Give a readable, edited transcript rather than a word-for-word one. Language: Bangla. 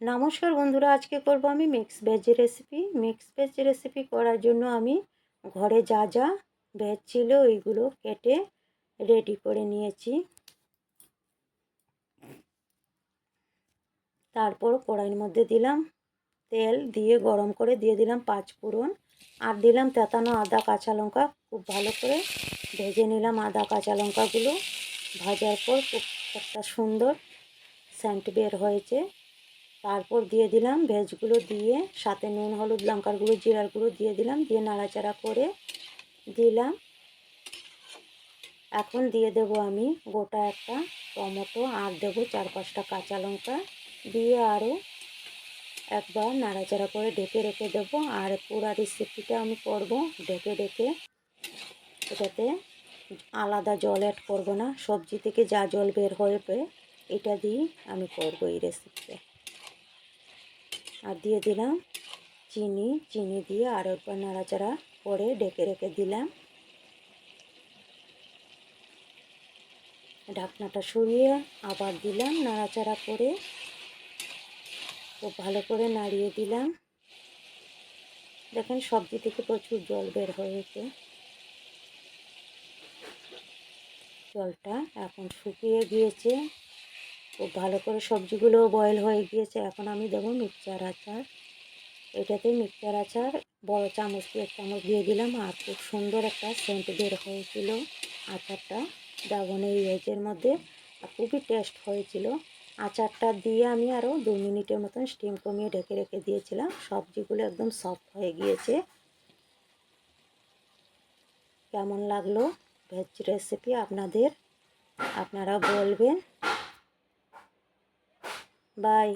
নমস্কার বন্ধুরা, আজকে করব আমি মিক্স ভেজ রেসিপি করার জন্য আমি ঘরে যা যা ভেজ ছিল ওইগুলো কেটে রেডি করে নিয়েছি। তারপর কড়াইয়ের মধ্যে দিলাম তেল, দিয়ে গরম করে দিয়ে দিলাম 5 ফোড়ন আর দিলাম তেতানো আদা কাঁচা লঙ্কা। খুব ভালো করে ভেজে নিলাম আদা কাঁচা লঙ্কাগুলো। ভাজার পর খুব একটা সুন্দর সেন্ট বের হয়েছে। তারপর দিয়ে দিলাম ভেজগুলো, দিয়ে সাথে নুন, হলুদ, লঙ্কার গুঁড়ো, জিরার গুঁড়ো দিয়ে দিলাম, দিয়ে নাড়াচাড়া করে দিলাম। এখন দিয়ে দেব আমি গোটা একটা টমেটো আর দেবো 4-5টা কাঁচা লঙ্কা, দিয়ে আরও একবার নাড়াচাড়া করে ঢেকে রেখে দেবো। আর পুরো রেসিপিটা আমি করব ঢেকে ঢেকে, এটাতে আলাদা জল অ্যাড করব না, সবজি থেকে যা জল বের হবে এটা দিয়ে আমি করব এই রেসিপিটা। আর দিয়ে দিলাম চিনি দিয়ে আর একবার নাড়াচাড়া করে ঢেকে রেখে দিলাম। ঢাকনাটা সরিয়ে আবার দিলাম নাড়াচাড়া করে, খুব ভালো করে নাড়িয়ে দিলাম। দেখেন সবজি থেকে প্রচুর জল বের হয়েছে, জলটা এখন শুকিয়ে গিয়েছে। খুব ভালো করে সবজিগুলো বয়েল হয়ে গিয়েছে। এখন আমি দেবো মিক্সচার আচার। এটাতে মিক্সচার আচার বড় চামচ দিয়ে 1 চামচ দিয়ে দিলাম, আর খুব সুন্দর একটা সেন্ট বের হয়েছিল আচারটা ড্রাগনের ভেজের মধ্যে, আর খুবই টেস্ট হয়েছিল। আচারটা দিয়ে আমি আরও 2 মিনিটের মতন স্টিম কমিয়ে ঢেকে রেখে দিয়েছিলাম। সবজিগুলো একদম সফট হয়ে গিয়েছে। কেমন লাগলো ভেজ রেসিপি আপনাদের, আপনারা বলবেন। বাই।